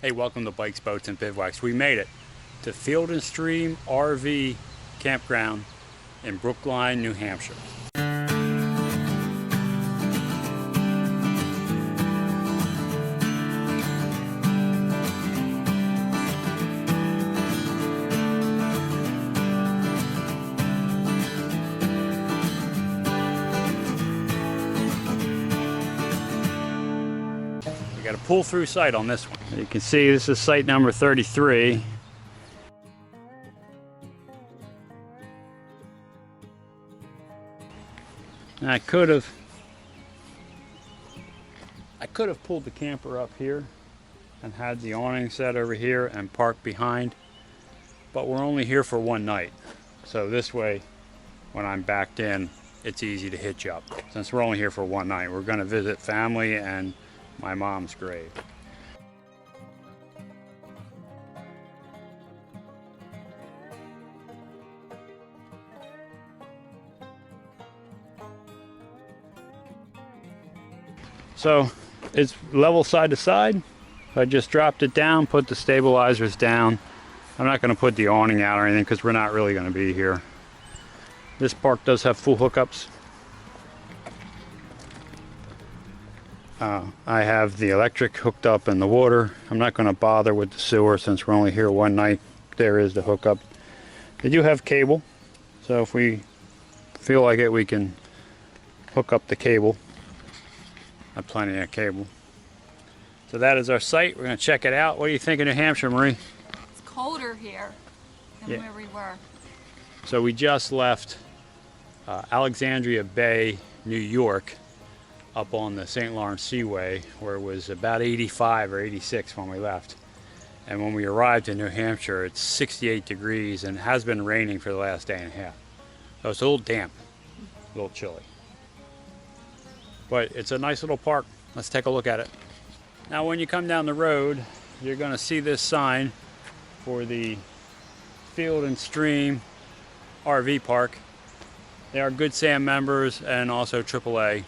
Hey, welcome to Bikes, Boats, and Bivouacs. We made it to Field and Stream RV Campground in Brookline, New Hampshire. Got a pull-through site on this one. You can see this is site number 33. And I could have pulled the camper up here and had the awning set over here and parked behind, but we're only here for one night. So this way, when I'm backed in, it's easy to hitch up. Since we're only here for one night, we're going to visit family and my mom's grave. So it's level side to side. I just dropped it down, put the stabilizers down. I'm not going to put the awning out or anything because we're not really going to be here. This park does have full hookups. I have the electric hooked up and the water. I'm not going to bother with the sewer since we're only here one night. There is the hookup. They do have cable, so if we feel like it, we can hook up the cable. I have plenty of cable. So that is our site. We're going to check it out. What do you think of New Hampshire, Marie? It's colder here than where we were. So we just left Alexandria Bay, New York, up on the St. Lawrence Seaway, where it was about 85 or 86 when we left. And when we arrived in New Hampshire, it's 68 degrees and has been raining for the last day and a half. So it's a little damp, a little chilly. But it's a nice little park. Let's take a look at it. Now when you come down the road, you're gonna see this sign for the Field and Stream RV Park. They are Good Sam members and also AAA.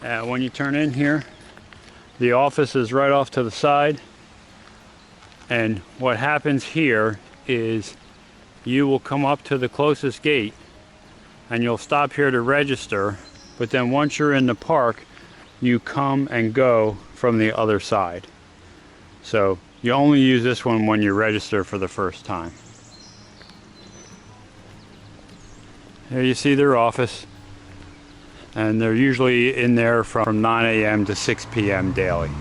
When you turn in here, the office is right off to the side, and what happens here is you will come up to the closest gate and you'll stop here to register, but then once you're in the park you come and go from the other side. So you only use this one when you register for the first time. Here you see their office. And they're usually in there from 9 a.m. to 6 p.m. daily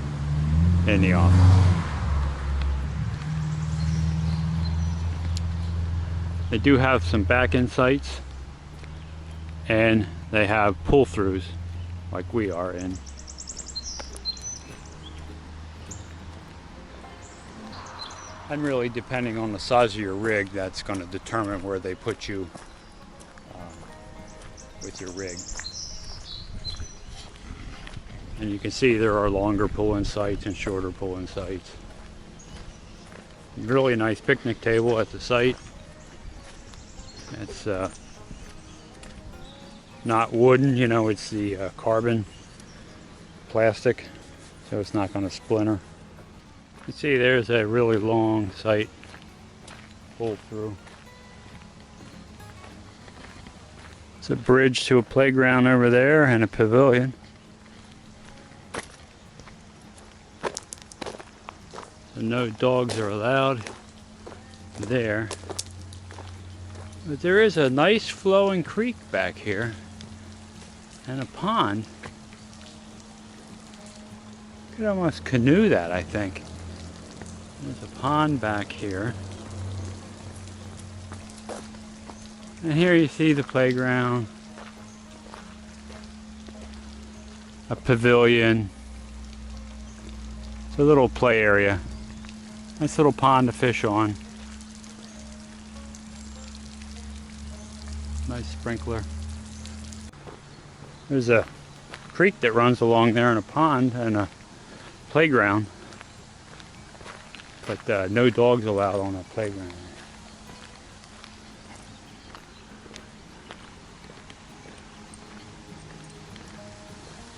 in the office. They do have some back-end sites, and they have pull-throughs like we are in. And really, depending on the size of your rig, that's going to determine where they put you with your rig. And you can see there are longer pull-in sites and shorter pull-in sites. Really nice picnic table at the site. It's not wooden, you know, it's the carbon plastic, so it's not going to splinter. You can see there's a really long site pull through. It's a bridge to a playground over there and a pavilion. No dogs are allowed there, but there is a nice flowing creek back here and a pond. You could almost canoe that, I think. There's a pond back here, and here you see the playground, a pavilion. It's a little play area. Nice little pond to fish on. Nice sprinkler. There's a creek that runs along there and a pond and a playground. But no dogs allowed on that playground.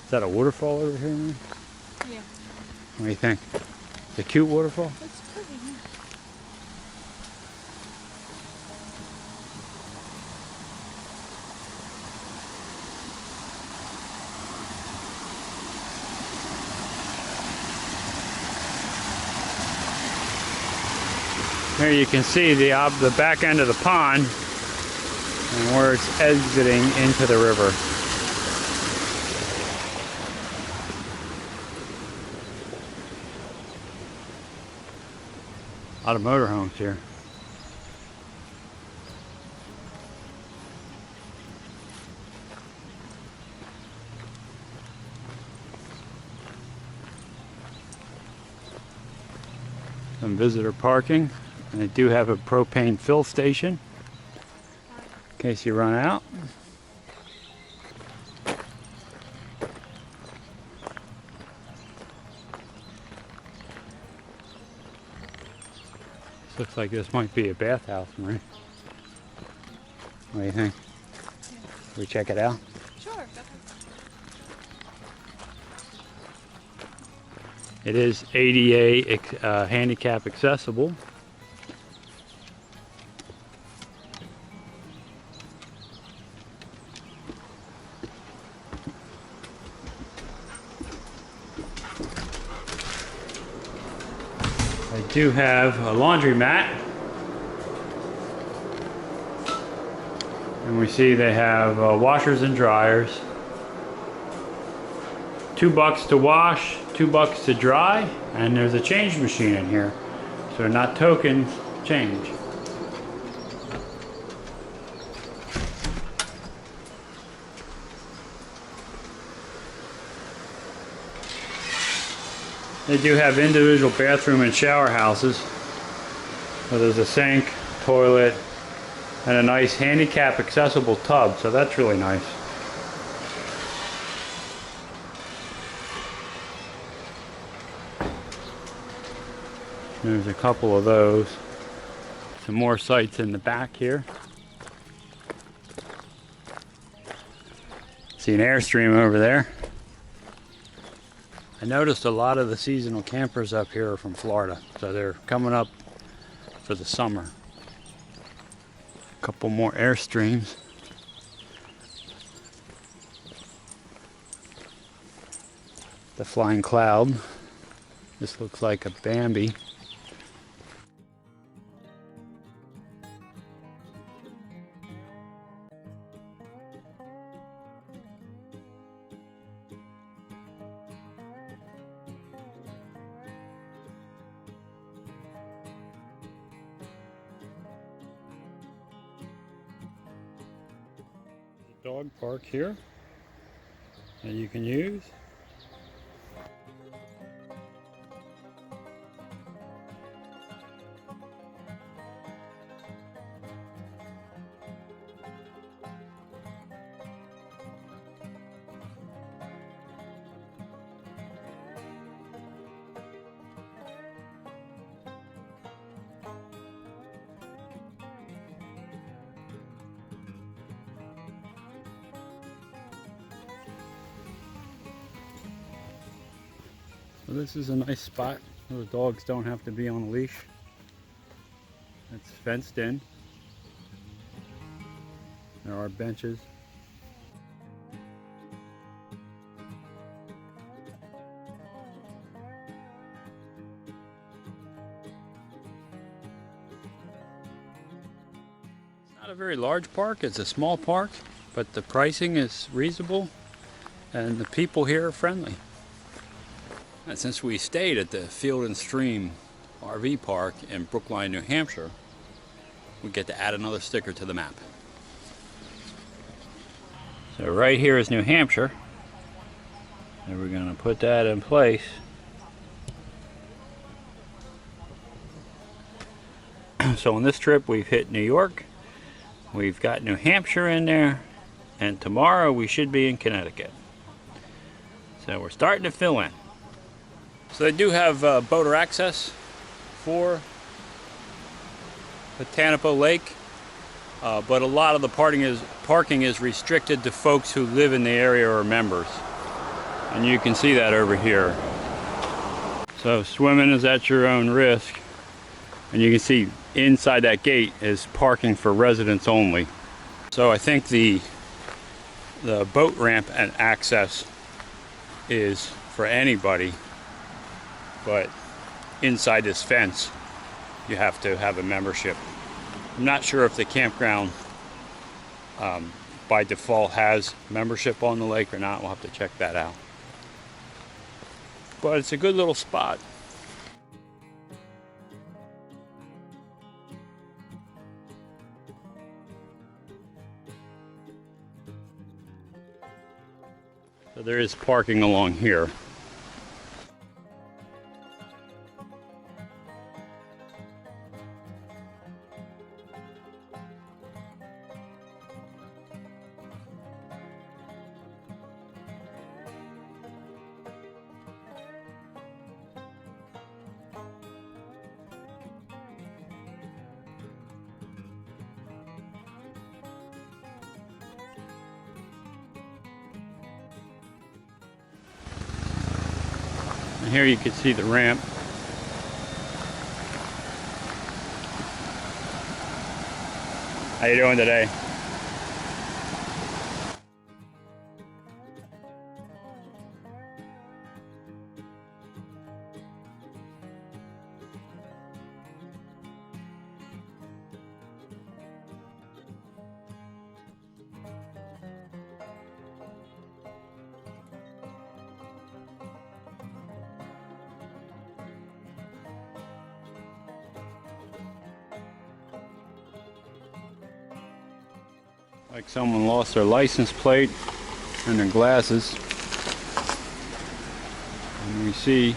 Is that a waterfall over here, man? Yeah. What do you think? It's a cute waterfall. It's pretty. Here you can see the back end of the pond and where it's exiting into the river. A lot of motorhomes here. Some visitor parking. And they do have a propane fill station in case you run out. This looks like this might be a bathhouse, Marie. What do you think? Can we check it out? Sure. It is ADA handicap accessible. They do have a laundromat, and we see they have washers and dryers. $2 to wash, $2 to dry, and there's a change machine in here, so not token change. They do have individual bathroom and shower houses. So there's a sink, toilet, and a nice handicap accessible tub, so that's really nice. There's a couple of those. Some more sites in the back here. See an Airstream over there. I noticed a lot of the seasonal campers up here are from Florida, so they're coming up for the summer. A couple more Airstreams. The Flying Cloud. This looks like a Bambi. Dog park here that you can use. So this is a nice spot where the dogs don't have to be on a leash. It's fenced in. There are benches. It's not a very large park, it's a small park, but the pricing is reasonable and the people here are friendly. And since we stayed at the Field and Stream RV Park in Brookline, New Hampshire, we get to add another sticker to the map. So right here is New Hampshire, and we're going to put that in place. So on this trip we've hit New York, we've got New Hampshire in there, and tomorrow we should be in Connecticut. So we're starting to fill in. So they do have boater access for Botanical Lake, but a lot of the parking is restricted to folks who live in the area or are members. And you can see that over here. So swimming is at your own risk. And you can see inside that gate is parking for residents only. So I think the boat ramp and access is for anybody, but inside this fence you have to have a membership. I'm not sure if the campground by default has membership on the lake or not. We'll have to check that out. But it's a good little spot. So there is parking along here. And here you can see the ramp. How you doing today? Like someone lost their license plate and their glasses. And we see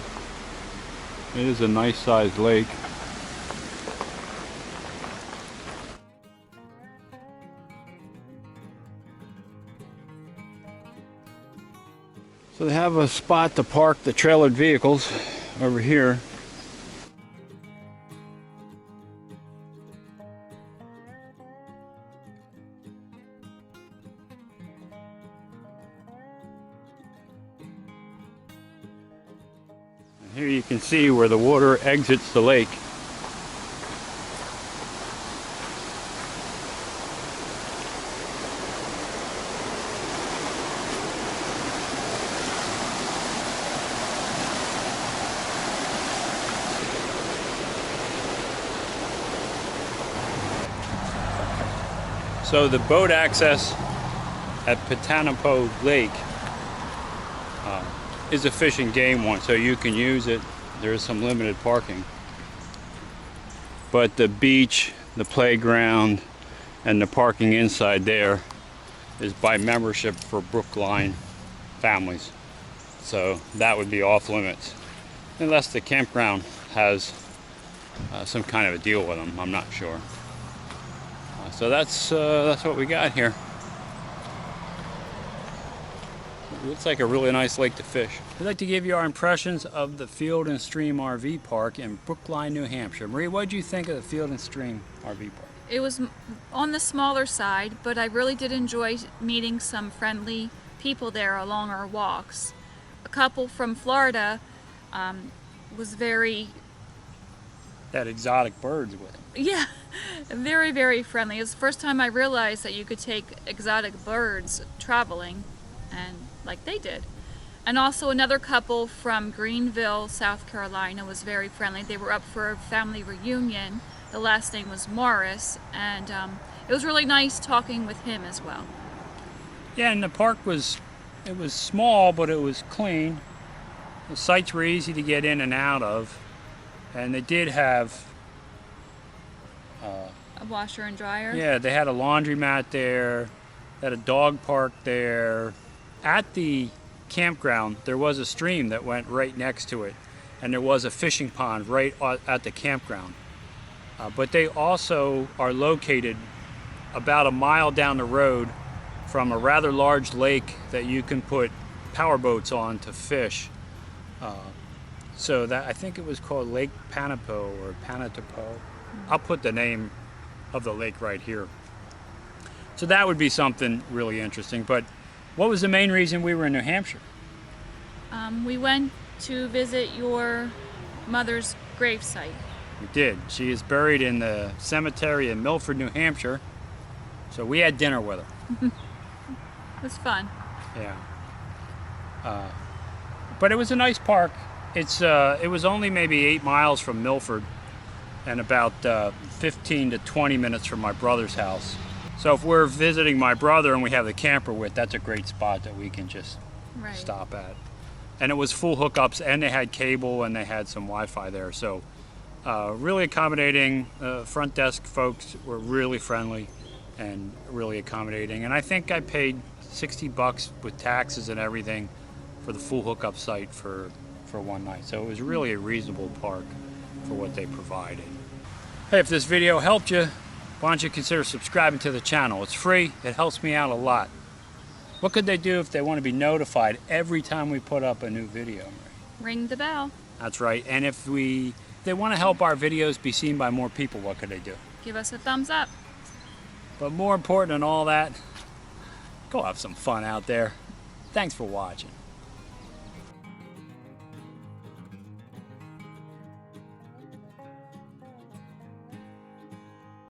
it is a nice sized lake. So they have a spot to park the trailered vehicles over here. Here you can see where the water exits the lake. So the boat access at Botanical Lake is a fish and game one, so you can use it. There is some limited parking. But the beach, the playground, and the parking inside there is by membership for Brookline families. So that would be off limits. Unless the campground has some kind of a deal with them, I'm not sure. So that's what we got here. It looks like a really nice lake to fish. I'd like to give you our impressions of the Field and Stream RV Park in Brookline, New Hampshire. Marie, what did you think of the Field and Stream RV Park? It was on the smaller side, but I really did enjoy meeting some friendly people there along our walks. A couple from Florida was very... Had exotic birds with them. Yeah, very, very friendly. It was the first time I realized that you could take exotic birds traveling, and like they did. And also another couple from Greenville, South Carolina was very friendly. They were up for a family reunion. The last name was Morris, and it was really nice talking with him as well. Yeah, and the park was small, but it was clean. The sites were easy to get in and out of, and they did have A washer and dryer? Yeah, they had a laundromat there, they had a dog park there. At the campground, there was a stream that went right next to it, and there was a fishing pond right at the campground. But they also are located about a mile down the road from a rather large lake that you can put power boats on to fish. So that, I think it was called Lake Panapo or Panatapo. I'll put the name of the lake right here. So that would be something really interesting. But what was the main reason we were in New Hampshire? We went to visit your mother's gravesite. We did. She is buried in the cemetery in Milford, New Hampshire. So we had dinner with her. It was fun. Yeah. But it was a nice park. It was only maybe 8 miles from Milford and about 15 to 20 minutes from my brother's house. So if we're visiting my brother and we have the camper with, that's a great spot that we can just stop at. And it was full hookups, and they had cable, and they had some Wi-Fi there. So really accommodating. Front desk folks were really friendly and really accommodating. And I think I paid $60 with taxes and everything for the full hookup site for one night. So it was really a reasonable park for what they provided. Hey, if this video helped you, why don't you consider subscribing to the channel? It's free. It helps me out a lot. What could they do if they want to be notified every time we put up a new video? Ring the bell. That's right. And if they want to help our videos be seen by more people, what could they do? Give us a thumbs up. But more important than all that, go have some fun out there. Thanks for watching.